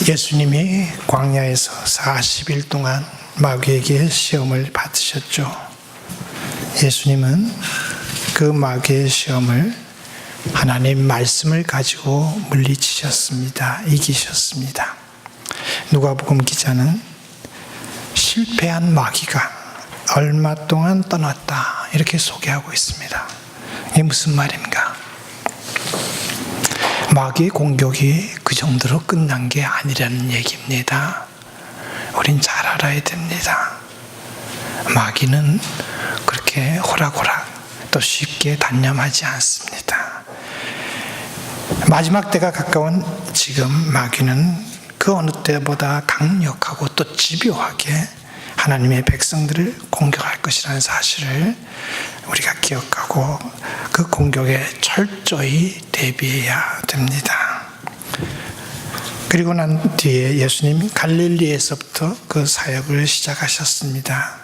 예수님이 광야에서 40일 동안 마귀에게 시험을 받으셨죠. 예수님은 그 마귀의 시험을 하나님 말씀을 가지고 물리치셨습니다. 이기셨습니다. 누가복음 기자는 실패한 마귀가 얼마 동안 떠났다 이렇게 소개하고 있습니다. 이게 무슨 말인가? 마귀의 공격이 그 정도로 끝난 게 아니라는 얘기입니다. 우린 잘 알아야 됩니다. 마귀는 그렇게 호락호락 또 쉽게 단념하지 않습니다. 마지막 때가 가까운 지금 마귀는 그 어느 때보다 강력하고 또 집요하게 하나님의 백성들을 공격할 것이라는 사실을 우리가 기억하고 그 공격에 철저히 대비해야 됩니다. 그리고 난 뒤에 예수님 갈릴리에서부터 그 사역을 시작하셨습니다.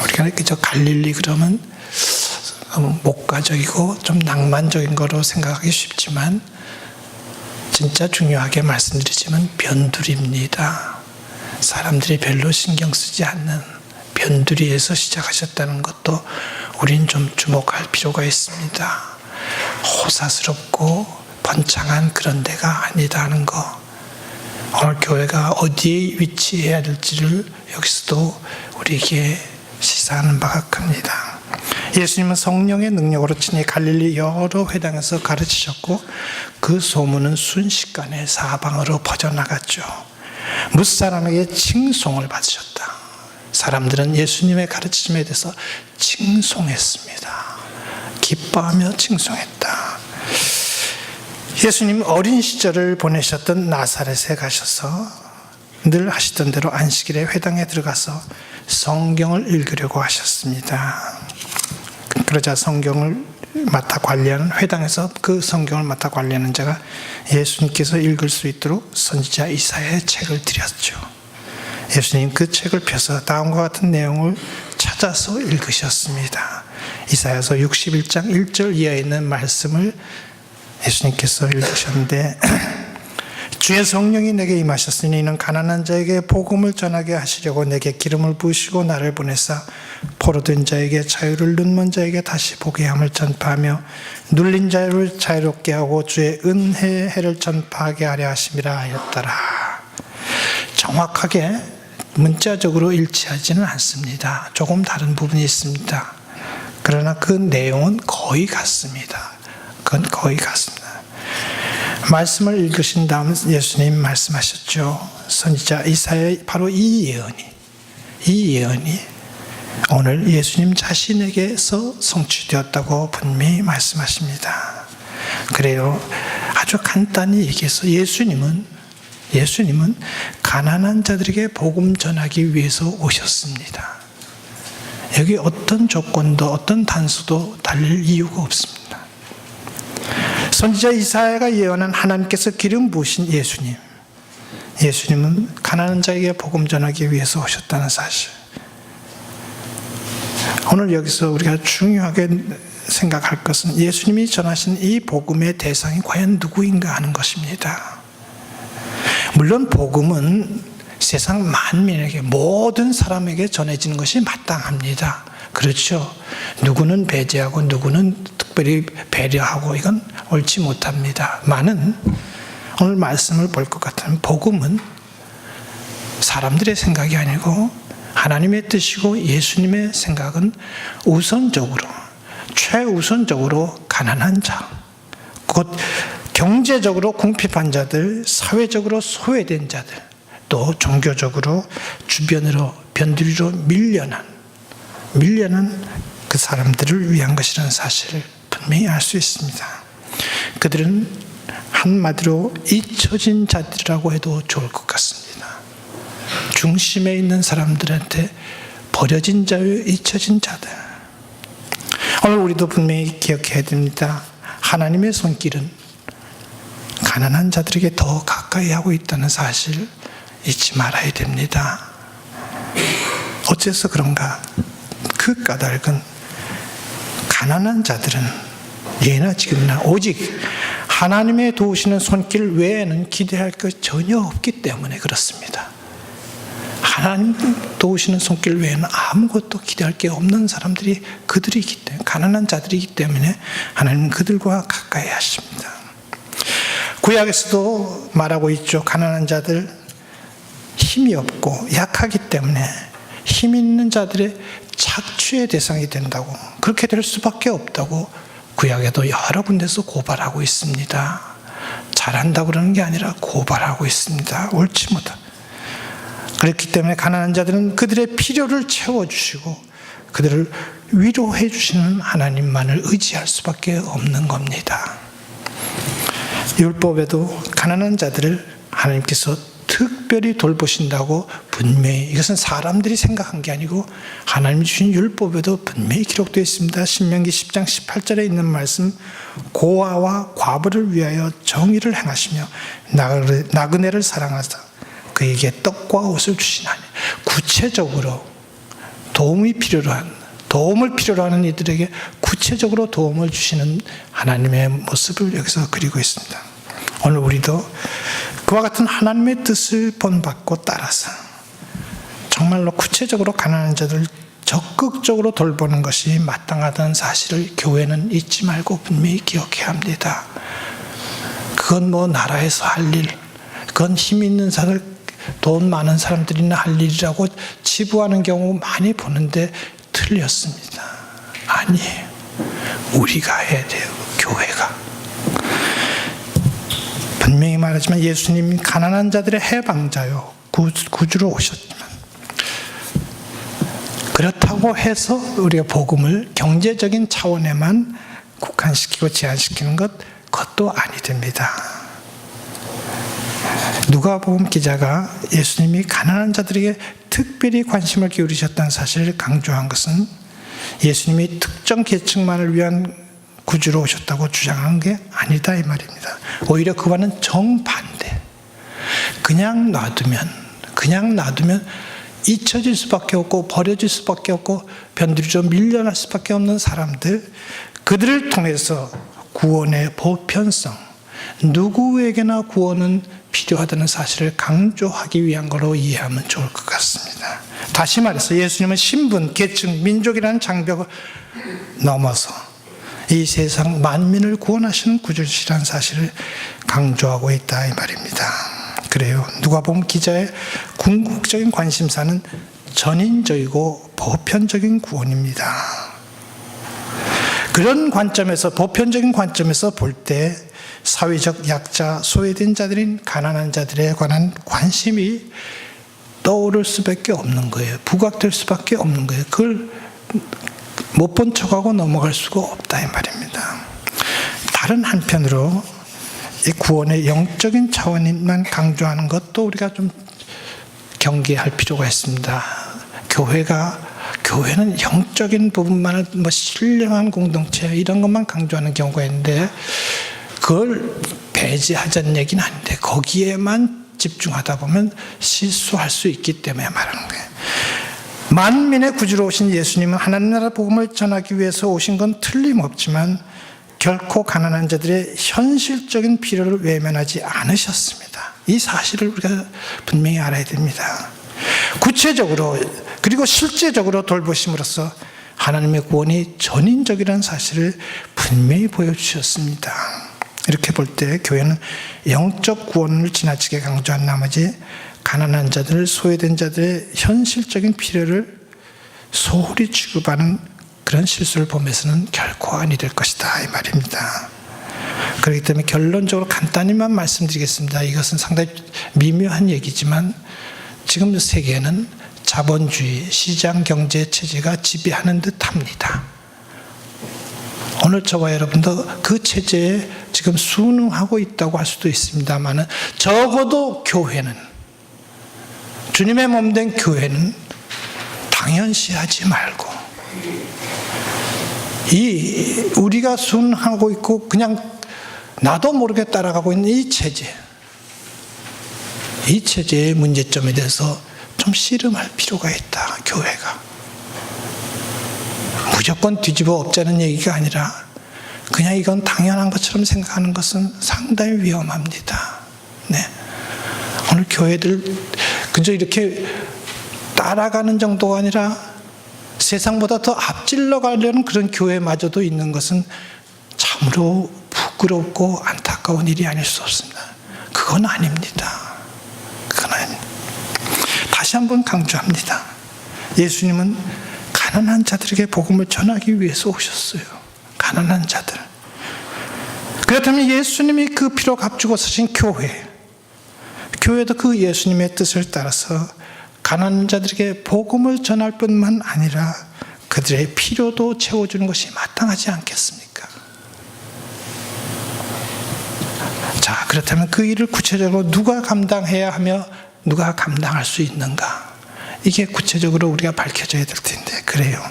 우리가 그저 갈릴리 그러면 목가적이고 좀 낭만적인 거로 생각하기 쉽지만 진짜 중요하게 말씀드리지만 변두리입니다. 사람들이 별로 신경 쓰지 않는 변두리에서 시작하셨다는 것도 우린 좀 주목할 필요가 있습니다. 호사스럽고 번창한 그런 데가 아니다는 거. 오늘 교회가 어디에 위치해야 될지를 여기서도 우리에게 시사하는 바가 큽니다. 예수님은 성령의 능력으로 친히 갈릴리 여러 회당에서 가르치셨고 그 소문은 순식간에 사방으로 퍼져나갔죠. 무사람에게 칭송을 받으셨다. 사람들은 예수님의 가르침에 대해서 칭송했습니다. 기뻐하며 칭송했다. 예수님 어린 시절을 보내셨던 나사렛에 가셔서 늘 하시던 대로 안식일에 회당에 들어가서 성경을 읽으려고 하셨습니다. 그러자 성경을 맡아 관리하는 회당에서 그 성경을 맡아 관리하는 자가 예수님께서 읽을 수 있도록 선지자 이사야의 책을 드렸죠. 예수님 그 책을 펴서 다음과 같은 내용을 찾아서 읽으셨습니다. 이사야서 61장 1절 이하에 있는 말씀을 예수님께서 읽으셨는데 주의 성령이 내게 임하셨으니 이는 가난한 자에게 복음을 전하게 하시려고 내게 기름을 부으시고 나를 보내사 포로된 자에게 자유를 눈먼 자에게 다시 보게 함을 전파하며 눌린 자를 자유롭게 하고 주의 은혜의 해를 전파하게 하려 하심이라 하였더라. 정확하게 문자적으로 일치하지는 않습니다. 조금 다른 부분이 있습니다. 그러나 그 내용은 거의 같습니다. 그건 거의 같습니다. 말씀을 읽으신 다음 예수님 말씀하셨죠. 선지자 이사야의 바로 이 예언이 오늘 예수님 자신에게서 성취되었다고 분명히 말씀하십니다. 그래요. 아주 간단히 얘기해서 예수님은 가난한 자들에게 복음 전하기 위해서 오셨습니다. 여기 어떤 조건도 어떤 단서도 달릴 이유가 없습니다. 선지자 이사야가 예언한 하나님께서 기름 부으신 예수님은 가난한 자에게 복음 전하기 위해서 오셨다는 사실. 오늘 여기서 우리가 중요하게 생각할 것은 예수님이 전하신 이 복음의 대상이 과연 누구인가 하는 것입니다. 물론 복음은 세상 만민에게 모든 사람에게 전해지는 것이 마땅합니다. 그렇죠. 누구는 배제하고 누구는 특별히 배려하고 이건 옳지 못합니다. 많은 오늘 말씀을 볼 것 같으면 복음은 사람들의 생각이 아니고 하나님의 뜻이고 예수님의 생각은 최우선적으로 가난한 자, 곧 경제적으로 궁핍한 자들, 사회적으로 소외된 자들, 또 종교적으로 주변으로 변두리로 밀려난 그 사람들을 위한 것이라는 사실을 분명히 알 수 있습니다. 그들은 한마디로 잊혀진 자들이라고 해도 좋을 것 같습니다. 중심에 있는 사람들한테 버려진 자유, 잊혀진 자들. 오늘 우리도 분명히 기억해야 됩니다. 하나님의 손길은 가난한 자들에게 더 가까이 하고 있다는 사실 잊지 말아야 됩니다. 어째서 그런가? 그 까닭은 가난한 자들은 예나 지금이나 오직 하나님의 도우시는 손길 외에는 기대할 것 전혀 없기 때문에 그렇습니다. 하나님 도우시는 손길 외에는 아무것도 기대할 게 없는 사람들이 그들이기 때문에, 가난한 자들이기 때문에 하나님은 그들과 가까이 하십니다. 구약에서도 말하고 있죠. 가난한 자들, 힘이 없고 약하기 때문에 힘 있는 자들의 착취의 대상이 된다고, 그렇게 될 수밖에 없다고 구약에도 여러 군데서 고발하고 있습니다. 잘한다고 그러는 게 아니라 고발하고 있습니다. 옳지 못한. 그렇기 때문에 가난한 자들은 그들의 필요를 채워주시고 그들을 위로해 주시는 하나님만을 의지할 수밖에 없는 겁니다. 율법에도 가난한 자들을 하나님께서 특별히 돌보신다고 분명히, 이것은 사람들이 생각한 게 아니고 하나님이 주신 율법에도 분명히 기록되어 있습니다. 신명기 10장 18절에 있는 말씀, 고아와 과부를 위하여 정의를 행하시며 나그네를 사랑하사 그에게 떡과 옷을 주시나니, 구체적으로 도움을 필요로 하는 이들에게 구체적으로 도움을 주시는 하나님의 모습을 여기서 그리고 있습니다. 오늘 우리도 그와 같은 하나님의 뜻을 본받고 따라서 정말로 구체적으로 가난한 자들을 적극적으로 돌보는 것이 마땅하다는 사실을 교회는 잊지 말고 분명히 기억해야 합니다. 그건 뭐 나라에서 할 일, 그건 힘 있는 사람, 돈 많은 사람들이나 할 일이라고 치부하는 경우 많이 보는데 틀렸습니다. 아니에요. 우리가 해야 돼요. 교회가. 분명히 말하지만 예수님이 가난한 자들의 해방자요, 구주로 오셨지만, 그렇다고 해서 우리가 복음을 경제적인 차원에만 국한시키고 제한시키는 그것도 아니 됩니다. 누가복음 기자가 예수님이 가난한 자들에게 특별히 관심을 기울이셨다는 사실을 강조한 것은 예수님이 특정 계층만을 위한 구주로 오셨다고 주장한 게 아니다 이 말입니다. 오히려 그와는 정반대. 그냥 놔두면 잊혀질 수밖에 없고 버려질 수밖에 없고 변두리로 밀려날 수밖에 없는 사람들, 그들을 통해서 구원의 보편성, 누구에게나 구원은 필요하다는 사실을 강조하기 위한 거로 이해하면 좋을 것 같습니다. 다시 말해서 예수님은 신분, 계층, 민족이라는 장벽을 넘어서 이 세상 만민을 구원하시는 구주시라는 사실을 강조하고 있다 이 말입니다. 그래요. 누가복음 기자의 궁극적인 관심사는 전인적이고 보편적인 구원입니다. 그런 관점에서, 보편적인 관점에서 볼 때 사회적 약자, 소외된 자들인 가난한 자들에 관한 관심이 떠오를 수밖에 없는 거예요. 부각될 수밖에 없는 거예요. 그걸 못 본 척하고 넘어갈 수가 없다 이 말입니다. 다른 한편으로 이 구원의 영적인 차원만 강조하는 것도 우리가 좀 경계할 필요가 있습니다. 교회는 영적인 부분만을 신령한 공동체 이런 것만 강조하는 경우가 있는데, 그걸 배제하자는 얘기는 아닌데 거기에만 집중하다 보면 실수할 수 있기 때문에 말하는 거예요. 만민의 구주로 오신 예수님은 하나님 나라 복음을 전하기 위해서 오신 건 틀림없지만 결코 가난한 자들의 현실적인 필요를 외면하지 않으셨습니다. 이 사실을 우리가 분명히 알아야 됩니다. 구체적으로 그리고 실제적으로 돌보심으로써 하나님의 구원이 전인적이라는 사실을 분명히 보여주셨습니다. 이렇게 볼 때 교회는 영적 구원을 지나치게 강조한 나머지 가난한 자들, 소외된 자들의 현실적인 필요를 소홀히 취급하는 그런 실수를 보면서는 결코 아니 될 것이다 이 말입니다. 그렇기 때문에 결론적으로 간단히만 말씀드리겠습니다. 이것은 상당히 미묘한 얘기지만 지금 세계는 자본주의, 시장 경제 체제가 지배하는 듯합니다. 오늘 저와 여러분도 그 체제에 지금 순응하고 있다고 할 수도 있습니다만, 적어도 교회는, 주님의 몸된 교회는 당연시하지 말고 우리가 순응하고 있고 그냥 나도 모르게 따라가고 있는 이 체제의 문제점에 대해서 좀 씨름할 필요가 있다. 교회가 무조건 뒤집어 엎자는 얘기가 아니라 그냥 이건 당연한 것처럼 생각하는 것은 상당히 위험합니다. 네. 오늘 교회들 그저 이렇게 따라가는 정도가 아니라 세상보다 더 앞질러 가려는 그런 교회마저도 있는 것은 참으로 부끄럽고 안타까운 일이 아닐 수 없습니다. 그건 아닙니다. 그건 아닙니다. 다시 한번 강조합니다. 예수님은 가난한 자들에게 복음을 전하기 위해서 오셨어요. 가난한 자들. 그렇다면 예수님이 그 피로 값주고 서신 교회도 그 예수님의 뜻을 따라서 가난한 자들에게 복음을 전할 뿐만 아니라 그들의 필요도 채워주는 것이 마땅하지 않겠습니까? 자, 그렇다면 그 일을 구체적으로 누가 감당해야 하며 누가 감당할 수 있는가? 이게 구체적으로 우리가 밝혀져야 될 텐데, 그래요.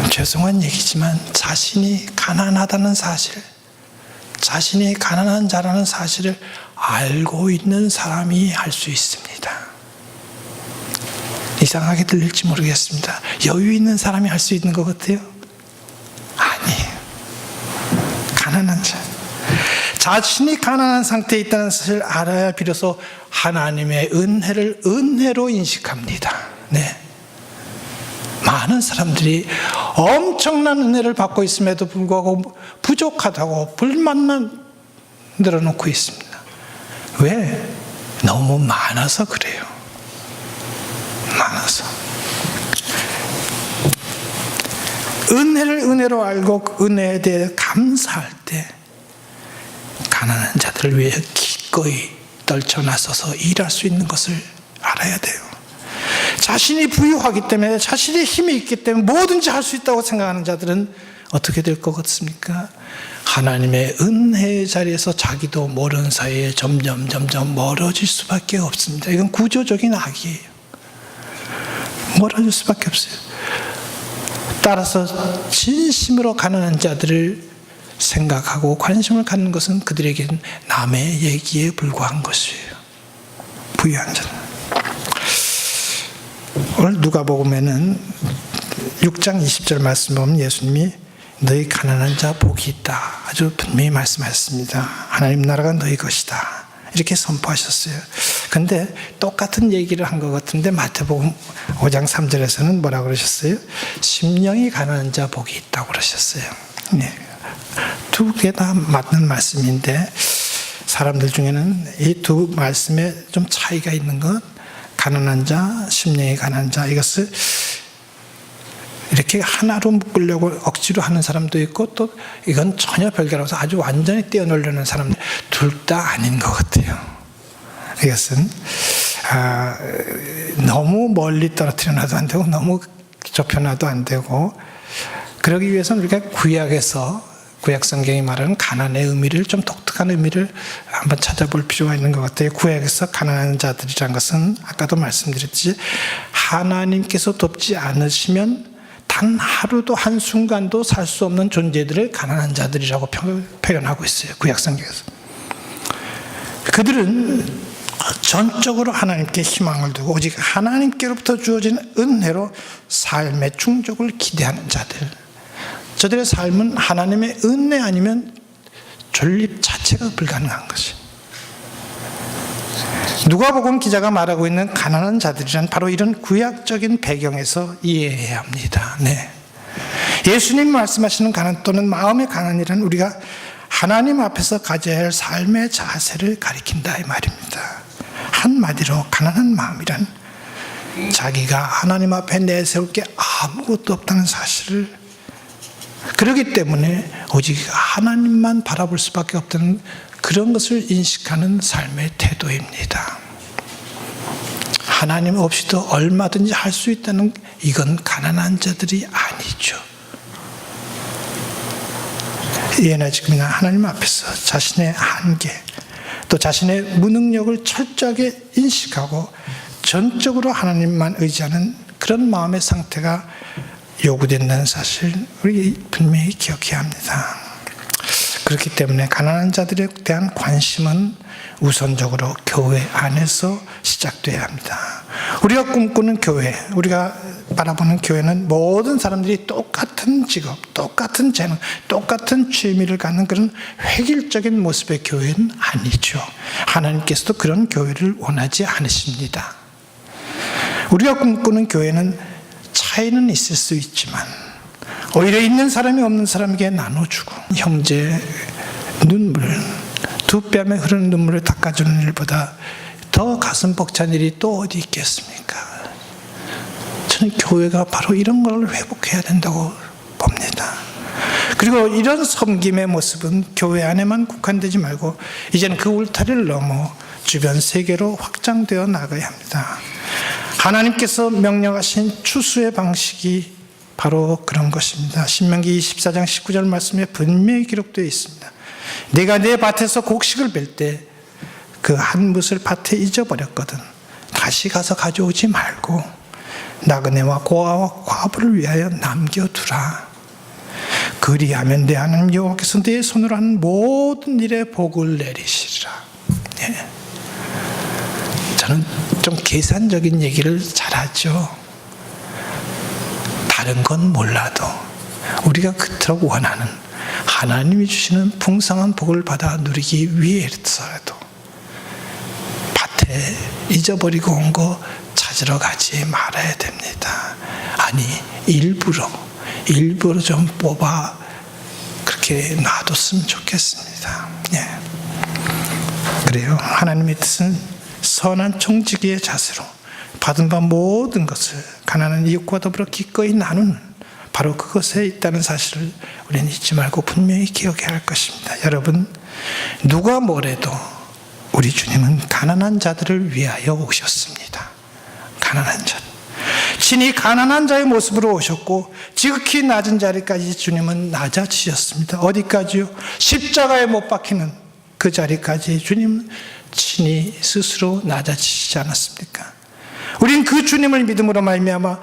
죄송한 얘기지만 자신이 가난하다는 사실, 자신이 가난한 자라는 사실을 알고 있는 사람이 할 수 있습니다. 이상하게 들릴지 모르겠습니다. 여유 있는 사람이 할 수 있는 것 같아요? 아니에요. 가난한 자. 자신이 가난한 상태에 있다는 사실을 알아야 비로소 하나님의 은혜를 은혜로 인식합니다. 네. 많은 사람들이 엄청난 은혜를 받고 있음에도 불구하고 부족하다고 불만만 늘어놓고 있습니다. 왜? 너무 많아서 그래요. 많아서. 은혜를 은혜로 알고 그 은혜에 대해 감사할 때 가난한 자들을 위해 기꺼이 떨쳐나서서 일할 수 있는 것을 알아야 돼요. 자신이 부유하기 때문에, 자신의 힘이 있기 때문에 뭐든지 할 수 있다고 생각하는 자들은 어떻게 될 것 같습니까? 하나님의 은혜의 자리에서 자기도 모르는 사이에 점점 멀어질 수밖에 없습니다. 이건 구조적인 악이에요. 멀어질 수밖에 없어요. 따라서 진심으로 가난한 자들을 생각하고 관심을 갖는 것은 그들에게는 남의 얘기에 불과한 것이에요. 부유한 자들. 오늘 누가복음에는 6장 20절 말씀 보면 예수님이 너희 가난한 자 복이 있다. 아주 분명히 말씀하셨습니다. 하나님 나라가 너희 것이다. 이렇게 선포하셨어요. 그런데 똑같은 얘기를 한 것 같은데 마태복음 5장 3절에서는 뭐라고 그러셨어요? 심령이 가난한 자 복이 있다고 그러셨어요. 네. 두 개 다 맞는 말씀인데 사람들 중에는 이 두 말씀에 좀 차이가 있는 것, 가난한 자, 심령이 가난한 자, 이것을 이렇게 하나로 묶으려고 억지로 하는 사람도 있고 또 이건 전혀 별개라서 아주 완전히 떼어놓으려는 사람들, 둘 다 아닌 것 같아요. 이것은 너무 멀리 떨어뜨려놔도 안 되고 너무 좁혀놔도 안 되고, 그러기 위해서는 우리가 구약 성경이 말하는 가난의 의미를, 좀 독특한 의미를 한번 찾아볼 필요가 있는 것 같아요. 구약에서 가난한 자들이란 것은 아까도 말씀드렸듯이 하나님께서 돕지 않으시면 단 하루도 한순간도 살 수 없는 존재들을 가난한 자들이라고 표현하고 있어요. 구약 성경에서. 그들은 전적으로 하나님께 희망을 두고 오직 하나님께로부터 주어진 은혜로 삶의 충족을 기대하는 자들. 저들의 삶은 하나님의 은혜 아니면 존립 자체가 불가능한 것이. 누가복음 기자가 말하고 있는 가난한 자들이란 바로 이런 구약적인 배경에서 이해해야 합니다. 네. 예수님 말씀하시는 가난 또는 마음의 가난이란 우리가 하나님 앞에서 가져야 할 삶의 자세를 가리킨다 이 말입니다. 한마디로 가난한 마음이란 자기가 하나님 앞에 내세울 게 아무것도 없다는 사실을, 그렇기 때문에 오직 하나님만 바라볼 수밖에 없다는 그런 것을 인식하는 삶의 태도입니다. 하나님 없이도 얼마든지 할 수 있다는, 이건 가난한 자들이 아니죠. 예나 지금이나 하나님 앞에서 자신의 한계 또 자신의 무능력을 철저하게 인식하고 전적으로 하나님만 의지하는 그런 마음의 상태가 요구된다는 사실 우리 분명히 기억해야 합니다. 그렇기 때문에 가난한 자들에 대한 관심은 우선적으로 교회 안에서 시작돼야 합니다. 우리가 꿈꾸는 교회, 우리가 바라보는 교회는 모든 사람들이 똑같은 직업, 똑같은 재능, 똑같은 취미를 갖는 그런 획일적인 모습의 교회는 아니죠. 하나님께서도 그런 교회를 원하지 않으십니다. 우리가 꿈꾸는 교회는 차이는 있을 수 있지만 오히려 있는 사람이 없는 사람에게 나눠주고 형제 눈물, 두 뺨에 흐르는 눈물을 닦아주는 일보다 더 가슴 벅찬 일이 또 어디 있겠습니까? 저는 교회가 바로 이런 걸 회복해야 된다고 봅니다. 그리고 이런 섬김의 모습은 교회 안에만 국한되지 말고 이제는 그 울타리를 넘어 주변 세계로 확장되어 나가야 합니다. 하나님께서 명령하신 추수의 방식이 바로 그런 것입니다. 신명기 24장 19절 말씀에 분명히 기록되어 있습니다. 내가 내 밭에서 곡식을 벨 때 그 한 뭇을 밭에 잊어버렸거든 다시 가서 가져오지 말고 나그네와 고아와 과부를 위하여 남겨두라. 그리하면 내 하나님 여호와께서 내 손으로 하는 모든 일에 복을 내리시리라. 예. 저는 좀 계산적인 얘기를 잘하죠. 다른 건 몰라도 우리가 그토록 원하는 하나님이 주시는 풍성한 복을 받아 누리기 위해서라도 밭에 잊어버리고 온 거 찾으러 가지 말아야 됩니다. 아니 일부러 좀 뽑아 그렇게 놔뒀으면 좋겠습니다. 예. 그래요. 하나님의 뜻은 선한 총지기의 자세로 받은 바 모든 것을 가난한 이웃과 더불어 기꺼이 나누는 바로 그것에 있다는 사실을 우리는 잊지 말고 분명히 기억해야 할 것입니다. 여러분, 누가 뭐래도 우리 주님은 가난한 자들을 위하여 오셨습니다. 가난한 자. 친히 가난한 자의 모습으로 오셨고 지극히 낮은 자리까지 주님은 낮아지셨습니다. 어디까지요? 십자가에 못 박히는 그 자리까지 주님은 친히 스스로 낮아지시지 않았습니까? 우린 그 주님을 믿음으로 말미암아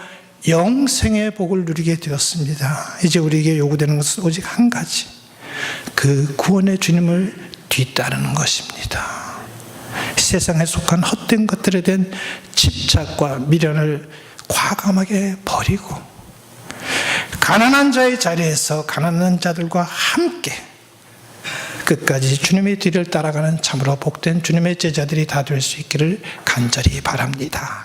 영생의 복을 누리게 되었습니다. 이제 우리에게 요구되는 것은 오직 한 가지, 그 구원의 주님을 뒤따르는 것입니다. 세상에 속한 헛된 것들에 대한 집착과 미련을 과감하게 버리고 가난한 자의 자리에서 가난한 자들과 함께 끝까지 주님의 뒤를 따라가는 참으로 복된 주님의 제자들이 다 될 수 있기를 간절히 바랍니다.